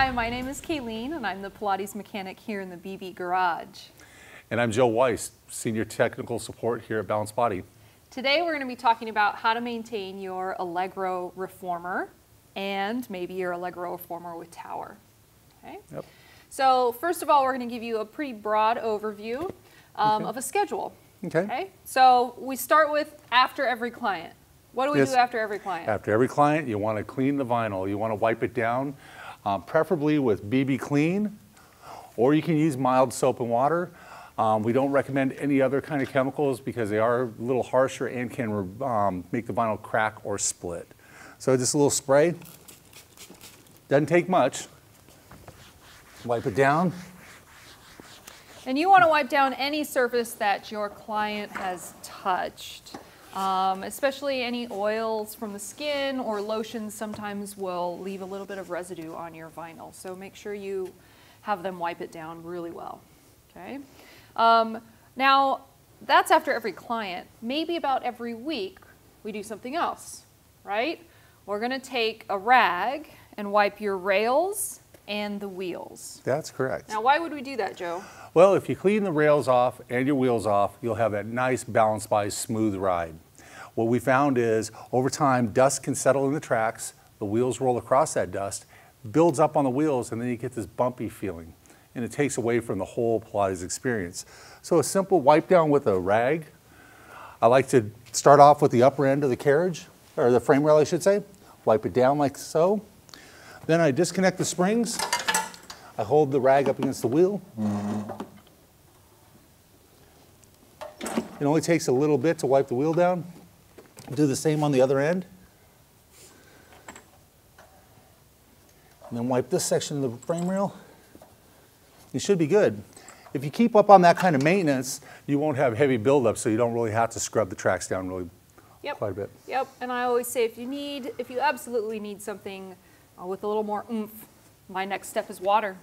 Hi, my name is Kayleen, and I'm the Pilates mechanic here in the BB Garage. And I'm Joe Weiss, Senior Technical Support here at Balanced Body. Today we're going to be talking about how to maintain your Allegro Reformer and maybe your Allegro Reformer with tower. Okay? Yep. So first of all, we're going to give you a pretty broad overview of a schedule. Okay. So we start with after every client. What do we do after every client? After every client, you want to clean the vinyl. You want to wipe it down, preferably with BB Clean, or you can use mild soap and water. We don't recommend any other kind of chemicals because they are a little harsher and can make the vinyl crack or split. So just a little spray. Doesn't take much. Wipe it down. And you want to wipe down any surface that your client has touched. Especially any oils from the skin or lotions sometimes will leave a little bit of residue on your vinyl. So make sure you have them wipe it down really well. Okay. Now that's after every client. Maybe about every week we do something else, right? We're going to take a rag and wipe your rails and the wheels. That's correct. Now why would we do that, Joe? Well, if you clean the rails off and your wheels off, you'll have that nice balanced by smooth ride. What we found is over time, dust can settle in the tracks, the wheels roll across that dust, builds up on the wheels, and then you get this bumpy feeling. And it takes away from the whole Pilates experience. So a simple wipe down with a rag. I like to start off with the upper end of the carriage, or the frame rail I should say. Wipe it down like so. Then I disconnect the springs. I hold the rag up against the wheel. It only takes a little bit to wipe the wheel down. Do the same on the other end. And then wipe this section of the frame rail. You should be good. If you keep up on that kind of maintenance, you won't have heavy buildup, so you don't really have to scrub the tracks down really quite a bit. Yep, and I always say if you absolutely need something with a little more oomph, my next step is water.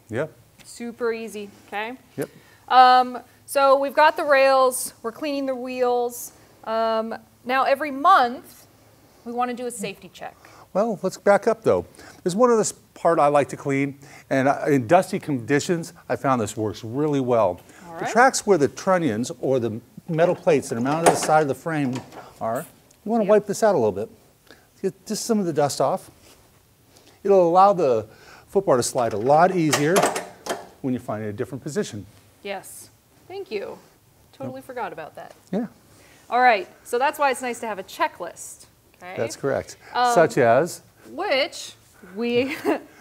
Yep. Super easy, okay? Yep. So we've got the rails, we're cleaning the wheels. Now every month, we want to do a safety check. Well, let's back up though. There's one other part I like to clean, and in dusty conditions, I found this works really well. All right. The tracks where the trunnions or the metal plates that are mounted to the side of the frame are, you want to wipe this out a little bit. Get just some of the dust off. It'll allow the footbar to slide a lot easier when you find it in a different position. Yes, thank you. Totally forgot about that. Yeah. All right, so that's why it's nice to have a checklist. Okay? That's correct. Such as? Which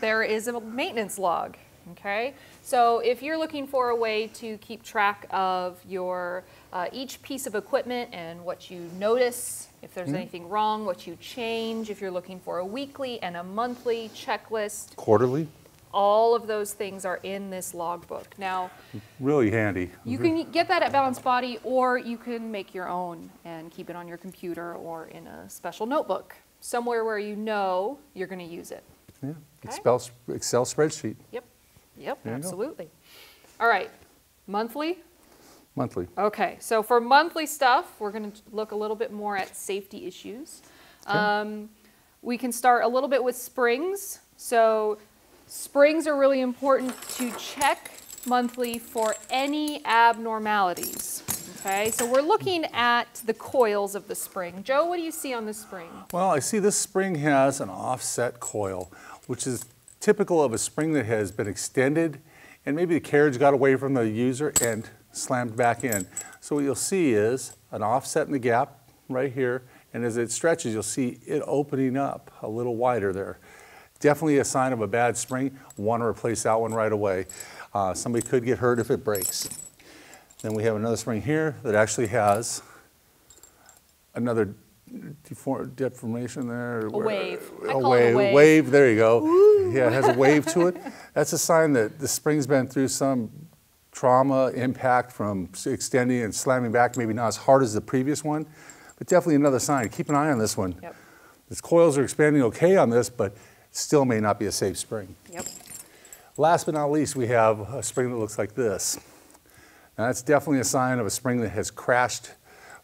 there is a maintenance log, okay? So if you're looking for a way to keep track of your each piece of equipment and what you notice, if there's anything wrong, what you change, if you're looking for a weekly and a monthly checklist. Quarterly? All of those things are in this logbook. Now, really handy. You can get that at Balanced Body, or you can make your own and keep it on your computer or in a special notebook, somewhere where you know you're going to use it. Yeah, Okay? Excel spreadsheet. Yep, absolutely. All right, monthly? Monthly. Okay, so for monthly stuff, we're going to look a little bit more at safety issues. Okay. We can start a little bit with springs. So springs are really important to check monthly for any abnormalities. Okay, so we're looking at the coils of the spring. Joe, what do you see on the spring? Well, I see this spring has an offset coil, which is typical of a spring that has been extended and maybe the carriage got away from the user and slammed back in. So what you'll see is an offset in the gap right here, and as it stretches, you'll see it opening up a little wider there. Definitely a sign of a bad spring. Want to replace that one right away. Somebody could get hurt if it breaks. Then we have another spring here that actually has another deformation there. A wave. I A call it a wave. Wave, there you go. Ooh. Yeah, it has a wave to it. That's a sign that the spring's been through some trauma, impact from extending and slamming back, maybe not as hard as the previous one, but definitely another sign. Keep an eye on this one. Yep. The coils are expanding okay on this, but still may not be a safe spring. Yep. Last but not least, we have a spring that looks like this. Now that's definitely a sign of a spring that has crashed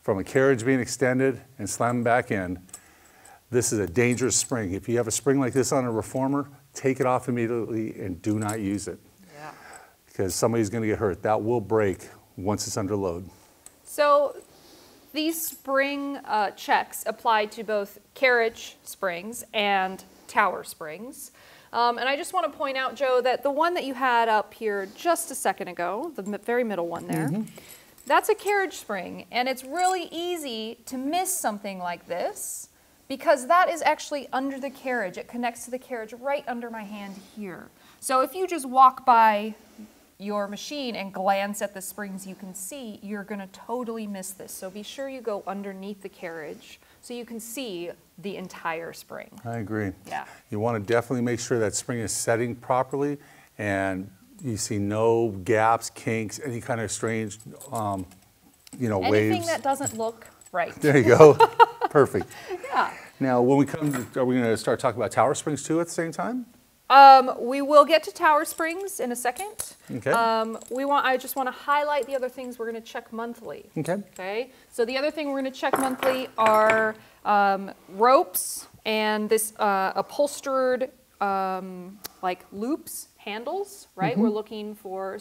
from a carriage being extended and slammed back in. This is a dangerous spring. If you have a spring like this on a reformer, take it off immediately and do not use it. Yeah. Because somebody's going to get hurt. That will break once it's under load. So these spring checks apply to both carriage springs and tower springs. And I just want to point out, Joe, that the one that you had up here just a second ago, the very middle one there, that's a carriage spring. And it's really easy to miss something like this because that is actually under the carriage. It connects to the carriage right under my hand here. So if you just walk by your machine and glance at the springs you can see, you're going to totally miss this. So be sure you go underneath the carriage so you can see the entire spring. I agree. Yeah. You want to definitely make sure that spring is setting properly and you see no gaps, kinks, any kind of strange, Anything waves. that doesn't look right. There you go. Perfect. Yeah. Now, when we come to, are we going to start talking about tower springs too at the same time? We will get to tower springs in a second. Okay. I just want to highlight the other things we're going to check monthly. Okay. Okay. So the other thing we're going to check monthly are ropes and this upholstered like loops, handles, right? We're looking for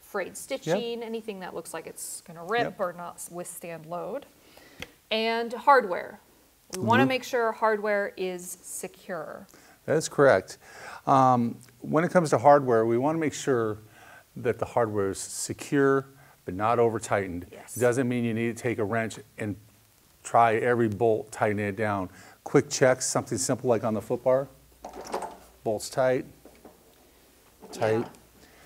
frayed stitching, anything that looks like it's going to rip or not withstand load. And hardware. We want to make sure our hardware is secure. That's correct. When it comes to hardware, we want to make sure that the hardware is secure but not over tightened. Yes. It doesn't mean you need to take a wrench and try every bolt, tightening it down. Quick checks, something simple like on the foot bar. Bolts tight, tight. Yeah.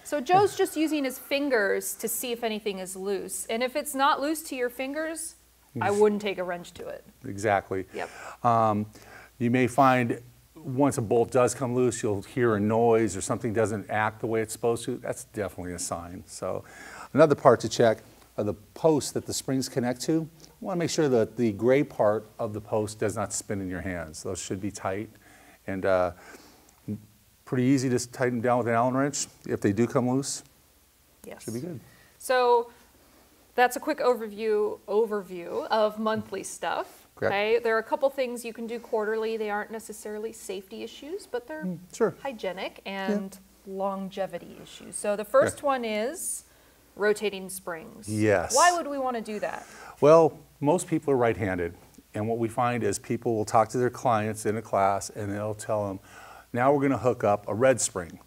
So Joe's just using his fingers to see if anything is loose. And if it's not loose to your fingers, I wouldn't take a wrench to it. Exactly. Yep. You may find once a bolt does come loose, you'll hear a noise or something doesn't act the way it's supposed to. That's definitely a sign. So another part to check are the posts that the springs connect to. You want to make sure that the gray part of the post does not spin in your hands. Those should be tight and pretty easy to tighten down with an Allen wrench. If they do come loose, Yes. should be good. So that's a quick overview of monthly stuff. Correct. Okay, there are a couple things you can do quarterly. They aren't necessarily safety issues, but they're Sure. hygienic and longevity issues. So the first one is rotating springs. Yes. Why would we want to do that? Well, most people are right-handed, and what we find is people will talk to their clients in a class and they'll tell them, now we're going to hook up a red spring.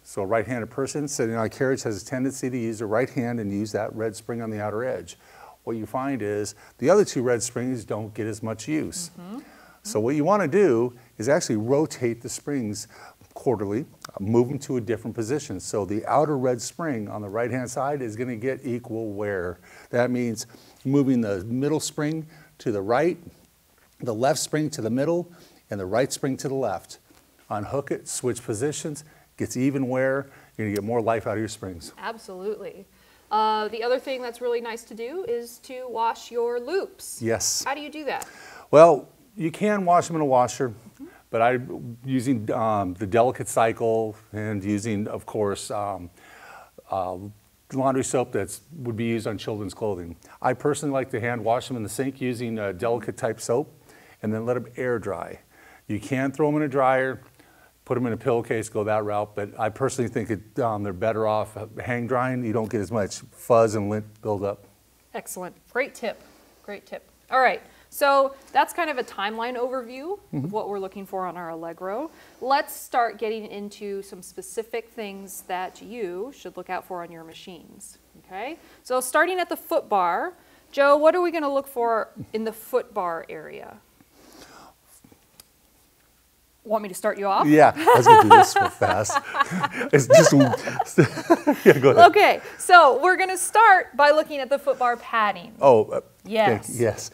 So a right-handed person sitting on a carriage has a tendency to use their right hand and use that red spring on the outer edge. What you find is the other two red springs don't get as much use. So what you want to do is actually rotate the springs quarterly, move them to a different position. So the outer red spring on the right-hand side is going to get equal wear. That means moving the middle spring to the right, the left spring to the middle, and the right spring to the left. Unhook it, switch positions, gets even wear, you're going to get more life out of your springs. Absolutely. The other thing that's really nice to do is to wash your loops. Yes. How do you do that? Well, you can wash them in a washer, but I'm using the delicate cycle and using, of course, laundry soap that would be used on children's clothing. I personally like to hand wash them in the sink using a delicate type soap and then let them air dry. You can throw them in a dryer, put them in a pillowcase, go that route, but I personally think they're better off hang drying. You don't get as much fuzz and lint buildup. Excellent. Great tip. Great tip. All right. So that's kind of a timeline overview of what we're looking for on our Allegro. Let's start getting into some specific things that you should look out for on your machines. Okay? So starting at the foot bar, Joe, what are we going to look for in the foot bar area? Want me to start you off? Yeah, I was going to do this real fast. It's just, yeah, go ahead. Okay, so we're going to start by looking at the foot bar padding. Oh, yes. Yes.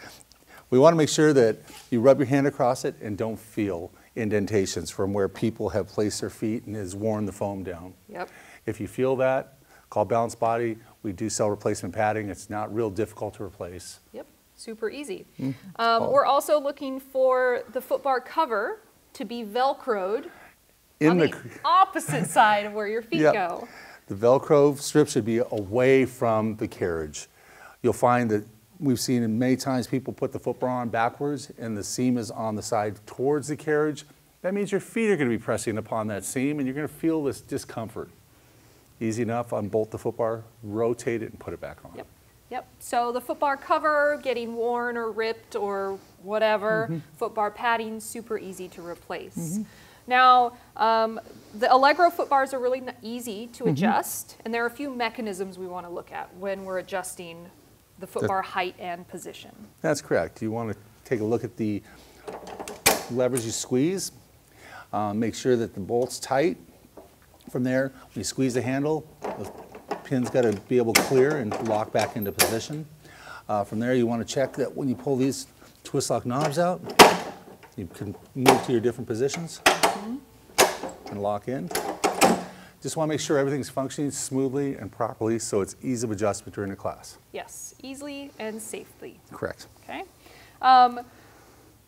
We want to make sure that you rub your hand across it and don't feel indentations from where people have placed their feet and has worn the foam down. Yep. If you feel that, call Balanced Body. We do sell replacement padding. It's not real difficult to replace. Yep, super easy. We're also looking for the foot bar cover to be Velcroed on the opposite side of where your feet go. The Velcro strip should be away from the carriage. You'll find that we've seen it many times people put the foot bar on backwards and the seam is on the side towards the carriage. that means your feet are going to be pressing upon that seam and you're going to feel this discomfort. Easy enough, unbolt the foot bar, rotate it, and put it back on. Yep. Yep. So the foot bar cover getting worn or ripped or whatever, foot bar padding, super easy to replace. Now, the Allegro foot bars are really easy to adjust, and there are a few mechanisms we want to look at when we're adjusting the foot bar height and position. That's correct. You want to take a look at the levers you squeeze. Make sure that the bolt's tight. From there, when you squeeze the handle, the pin's got to be able to clear and lock back into position. From there, you want to check that when you pull these twist lock knobs out, you can move to your different positions and lock in. Just want to make sure everything's functioning smoothly and properly so it's ease of adjustment during the class. Yes, easily and safely. Correct. Okay.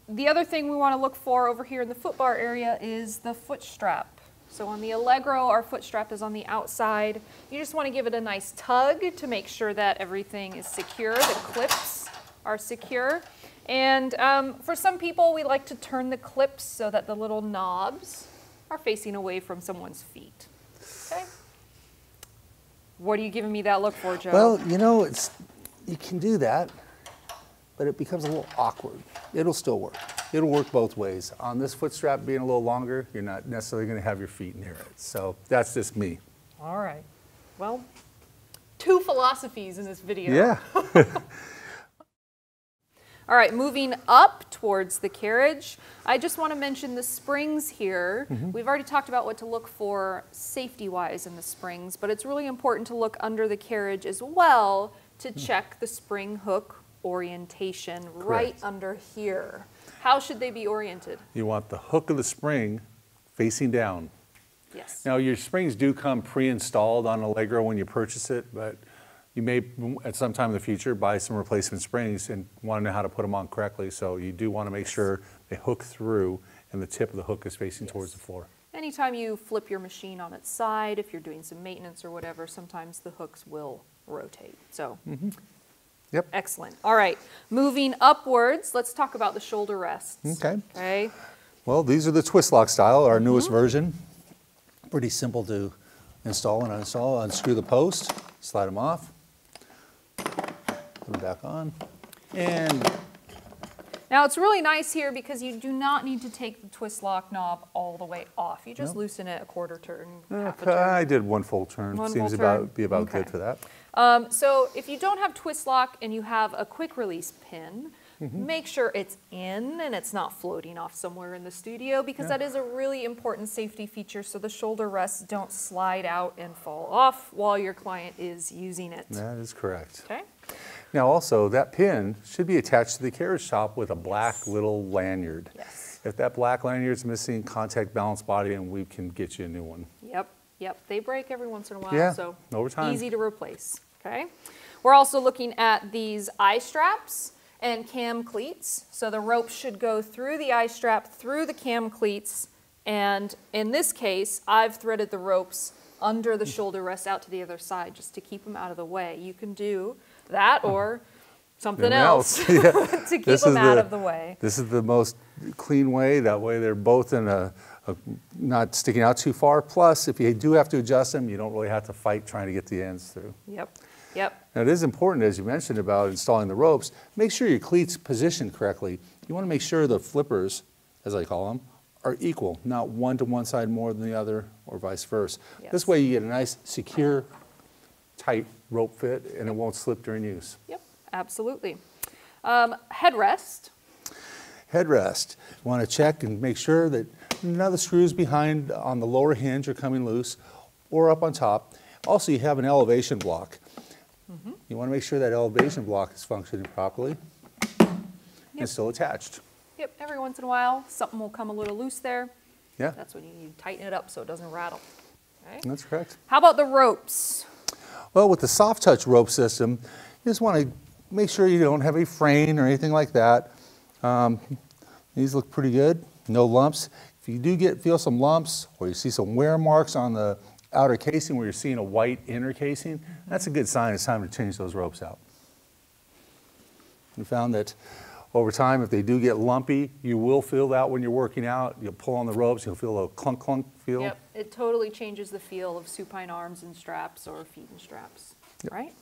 The other thing we want to look for over here in the foot bar area is the foot strap. So on the Allegro, our foot strap is on the outside. You just want to give it a nice tug to make sure that everything is secure, the clips are secure. And for some people, we like to turn the clips so that the little knobs are facing away from someone's feet. Okay. What are you giving me that look for, Joe? Well, you know, you can do that, but it becomes a little awkward. It'll still work. It'll work both ways. On this foot strap being a little longer, you're not necessarily going to have your feet near it. So that's just me. All right. Well, two philosophies in this video. Yeah. All right, moving up towards the carriage, I just want to mention the springs here. We've already talked about what to look for safety-wise in the springs, but it's really important to look under the carriage as well to check the spring hook orientation. Correct. Right under here. How should they be oriented? You want the hook of the spring facing down. Yes. Now, your springs do come pre-installed on Allegro when you purchase it, but you may, at some time in the future, buy some replacement springs and want to know how to put them on correctly. So you do want to make sure they hook through and the tip of the hook is facing towards the floor. Anytime you flip your machine on its side, if you're doing some maintenance or whatever, sometimes the hooks will rotate. So, Yep. Excellent. All right, moving upwards, let's talk about the shoulder rests. Okay. Okay. Well, these are the twist lock style, our newest version. Pretty simple to install and uninstall. Unscrew the post, slide them off. Put them back on, and now it's really nice here because you do not need to take the twist lock knob all the way off. You just loosen it a quarter turn, half a turn. I did one full turn. Seems to be about good for that. So if you don't have twist lock and you have a quick release pin, make sure it's in and it's not floating off somewhere in the studio because that is a really important safety feature so the shoulder rests don't slide out and fall off while your client is using it. That is correct. Okay. Now also, that pin should be attached to the carriage top with a black little lanyard. Yes. If that black lanyard is missing, contact Balance Body and we can get you a new one. Yep, yep. They break every once in a while, Yeah, so over time. easy to replace. Okay. We're also looking at these eye straps and cam cleats. So the rope should go through the eye strap, through the cam cleats, and in this case, I've threaded the ropes under the shoulder rest out to the other side just to keep them out of the way. You can do that or something else to keep them out of the way. This is the most clean way. That way they're both in not sticking out too far. Plus, if you do have to adjust them, you don't really have to fight trying to get the ends through. Yep, yep. Now it is important, as you mentioned about installing the ropes, make sure your cleats positioned correctly. You want to make sure the flippers, as I call them, are equal, not one to one side more than the other or vice versa. Yes. This way you get a nice, secure, tight rope fit and it won't slip during use. Yep, absolutely. Headrest. Headrest. You want to check and make sure that none of the screws behind on the lower hinge are coming loose or up on top. Also, you have an elevation block. You want to make sure that elevation block is functioning properly and still attached. Yep, every once in a while, something will come a little loose there. Yeah. That's when you need to tighten it up so it doesn't rattle. Okay. That's correct. How about the ropes? Well, with the soft touch rope system, you just want to make sure you don't have a fraying or anything like that. These look pretty good, no lumps. If you do feel some lumps or you see some wear marks on the outer casing where you're seeing a white inner casing, that's a good sign it's time to change those ropes out. We found that Over time, if they do get lumpy, you will feel that when you're working out. You'll pull on the ropes, you'll feel a little clunk clunk feel. Yep, it totally changes the feel of supine arms and straps or feet and straps, right?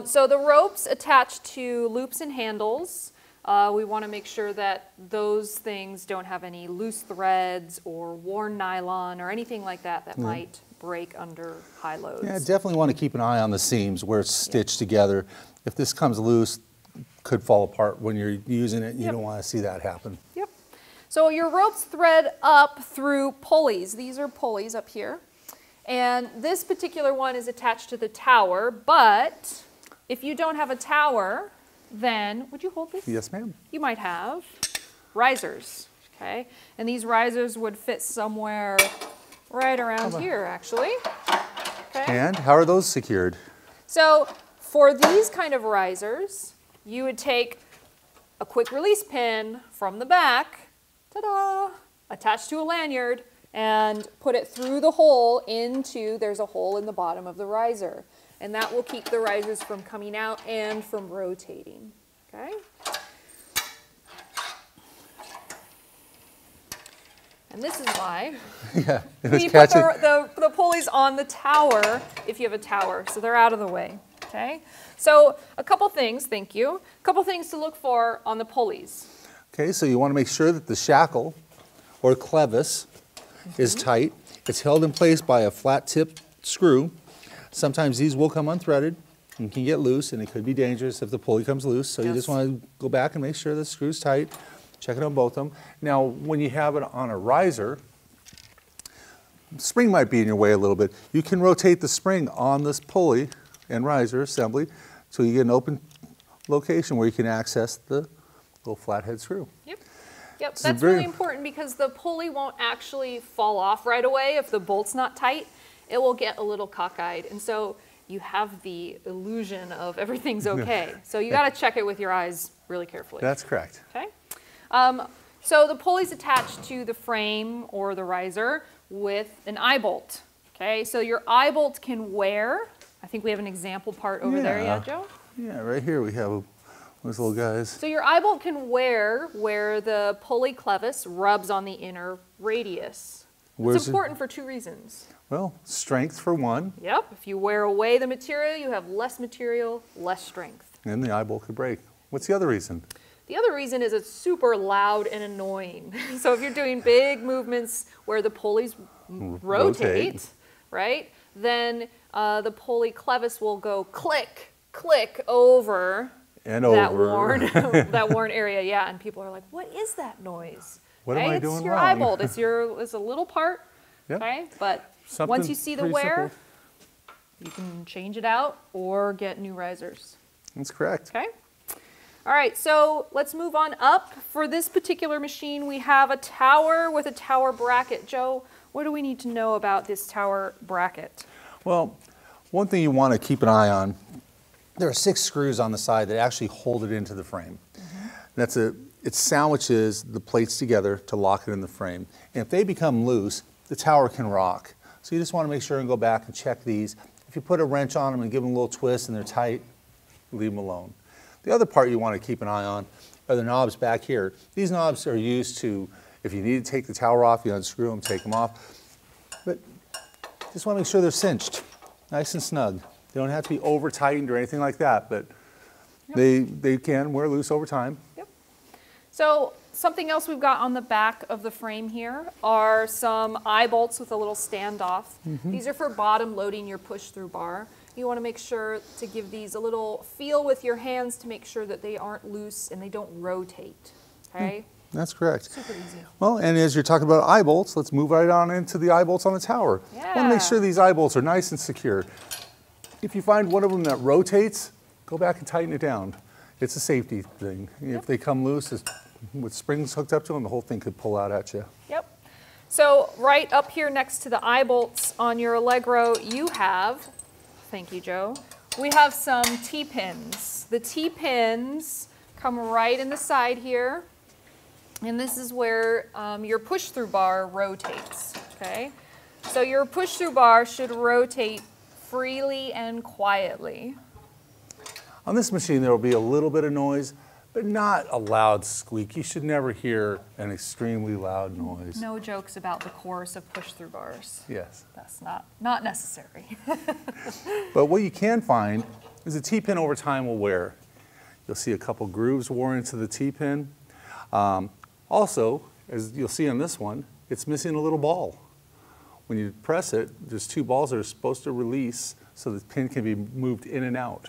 So the ropes attach to loops and handles. We want to make sure that those things don't have any loose threads or worn nylon or anything like that that might break under high loads. Yeah, definitely want to keep an eye on the seams where it's stitched together. If this comes loose, could fall apart when you're using it. You don't want to see that happen. Yep. So your ropes thread up through pulleys. These are pulleys up here. And this particular one is attached to the tower, but if you don't have a tower, then, would you hold this? Yes, ma'am. You might have risers, okay? And these risers would fit somewhere right around here, actually. Okay. And how are those secured? So for these kind of risers, you would take a quick release pin from the back, ta-da, attached to a lanyard, and put it through the hole into, there's a hole in the bottom of the riser. And that will keep the risers from coming out and from rotating, okay? And this is why we put the pulleys on the tower if you have a tower, so they're out of the way, okay? So a couple things, thank you. A couple things to look for on the pulleys. Okay, so you want to make sure that the shackle or clevis is tight. It's held in place by a flat tip screw. Sometimes these will come unthreaded and can get loose, and it could be dangerous if the pulley comes loose. So you just want to go back and make sure the screw's tight. Check it on both of them. Now, when you have it on a riser, spring might be in your way a little bit. You can rotate the spring on this pulley and riser assembly so you get an open location where you can access the little flathead screw. Yep. Yep, that's really important because the pulley won't actually fall off right away if the bolt's not tight. It will get a little cockeyed, and so you have the illusion of everything's okay. So you got to check it with your eyes really carefully. That's correct. Okay. So the pulley's attached to the frame or the riser with an eye bolt. Okay, so your eye bolt can wear. I think we have an example part over there, yeah, Joe? Yeah, right here we have those little guys. So your eye bolt can wear where the pulley clevis rubs on the inner radius. It's important for two reasons. Well, strength for one. Yep, if you wear away the material, you have less material, less strength. And the eye bolt could break. What's the other reason? The other reason is it's super loud and annoying. So if you're doing big movements where the pulleys rotate, right, then the pulley clevis will go click, click over that worn area. Yeah, and people are like, what is that noise? What am I doing wrong? It's your eye bolt. It's a little part, okay? But once you see the wear, you can change it out or get new risers. That's correct. Okay. All right, so let's move on up. For this particular machine, we have a tower with a tower bracket. Joe, what do we need to know about this tower bracket? Well, one thing you want to keep an eye on, there are 6 screws on the side that actually hold it into the frame. It sandwiches the plates together to lock it in the frame. And if they become loose, the tower can rock. So you just want to make sure and go back and check these. If you put a wrench on them and give them a little twist and they're tight, leave them alone. The other part you want to keep an eye on are the knobs back here. These knobs are used to, if you need to take the tower off, you unscrew them, take them off. But just want to make sure they're cinched, nice and snug. They don't have to be over tightened or anything like that, but they can wear loose over time. Yep. So something else we've got on the back of the frame here are some eye bolts with a little standoff. These are for bottom loading your push-through bar. You want to make sure to give these a little feel with your hands to make sure that they aren't loose and they don't rotate, okay? That's correct. Super easy. Well, and as you're talking about eye bolts, let's move right on into the eye bolts on the tower. Yeah. Want to make sure these eye bolts are nice and secure. If you find one of them that rotates, go back and tighten it down. It's a safety thing. If they come loose with springs hooked up to them, the whole thing could pull out at you. Yep. So right up here next to the eye bolts on your Allegro, you have, thank you, Joe, we have some T-pins. The T-pins come right in the side here, and this is where your push-through bar rotates, okay? So your push-through bar should rotate freely and quietly. On this machine, there will be a little bit of noise, but not a loud squeak. You should never hear an extremely loud noise. No jokes about the chorus of push-through bars. Yes. That's not necessary. But what you can find is a T-pin over time will wear. You'll see a couple grooves worn into the T-pin. Also, as you'll see on this one, it's missing a little ball. When you press it, there's two balls that are supposed to release so the pin can be moved in and out.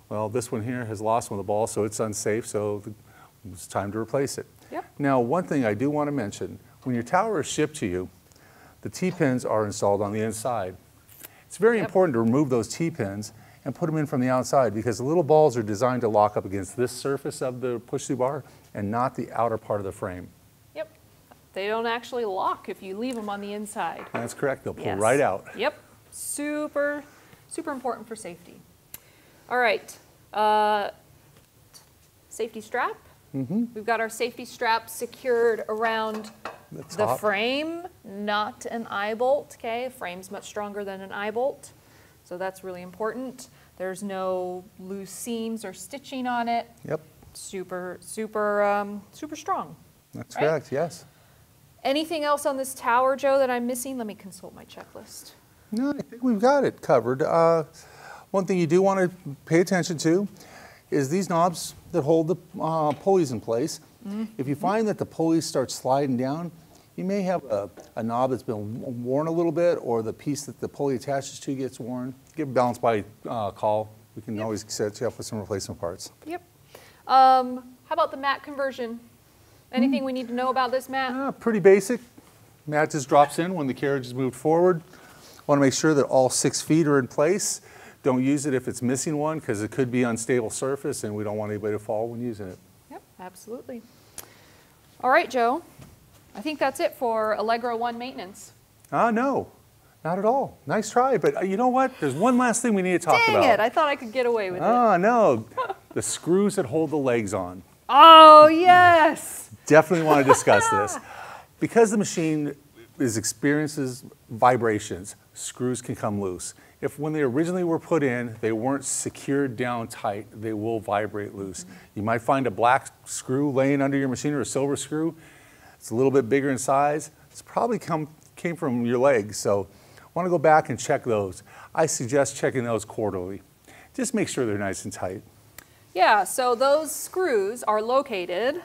Well, this one here has lost one of the balls, so it's unsafe, so it's time to replace it. Yep. Now, one thing I do want to mention, when your tower is shipped to you, the T-pins are installed on the inside. It's very important to remove those T-pins and put them in from the outside because the little balls are designed to lock up against this surface of the push-through bar and not the outer part of the frame. Yep. They don't actually lock if you leave them on the inside. That's correct. They'll pull Yes. right out. Yep. Super important for safety. All right. Safety strap. We've got our safety strap secured around the frame, not an eye bolt. Okay, a frame's much stronger than an eye bolt, so that's really important. There's no loose seams or stitching on it. Yep. Super strong. That's right? correct, yes. Anything else on this tower, Joe, that I'm missing? Let me consult my checklist. No, I think we've got it covered. One thing you do want to pay attention to is these knobs that hold the pulleys in place. If you find that the pulleys start sliding down, you may have a knob that's been worn a little bit, or the piece that the pulley attaches to gets worn. Give a balance by call. We can always set you up with some replacement parts. Yep. How about the mat conversion? Anything we need to know about this mat? Pretty basic. Mat just drops in when the carriage is moved forward. Want to make sure that all 6 feet are in place. Don't use it if it's missing one because it could be unstable surface and we don't want anybody to fall when using it. Yep, absolutely. All right, Joe. I think that's it for Allegro 1 maintenance. No, not at all. Nice try, but you know what? There's one last thing we need to talk about. Dang it, I thought I could get away with it. No, the screws that hold the legs on. Oh, yes. Definitely want to discuss this. Because the machine experiences vibrations, screws can come loose. If when they originally were put in, they weren't secured down tight, they will vibrate loose. You might find a black screw laying under your machine or a silver screw. It's a little bit bigger in size. It's probably came from your legs, so want to go back and check those. I suggest checking those quarterly. Just make sure they're nice and tight. Yeah, so those screws are located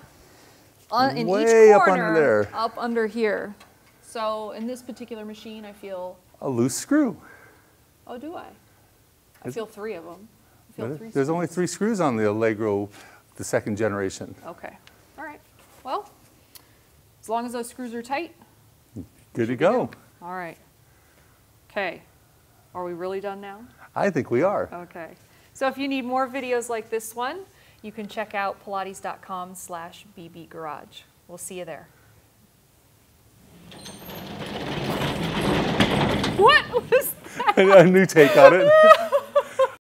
in Way each up corner, under there. up under here. So in this particular machine, I feel, A loose screw. oh, do I? I feel 3 of them. I feel 3 There's screws. only 3 screws on the Allegro, the 2nd generation. Okay, all right. Well, as long as those screws are tight. Good to go. All right. Okay, are we really done now? I think we are. Okay. So if you need more videos like this one, you can check out pilates.com/bbgarage. We'll see you there. What was that? A new take on it.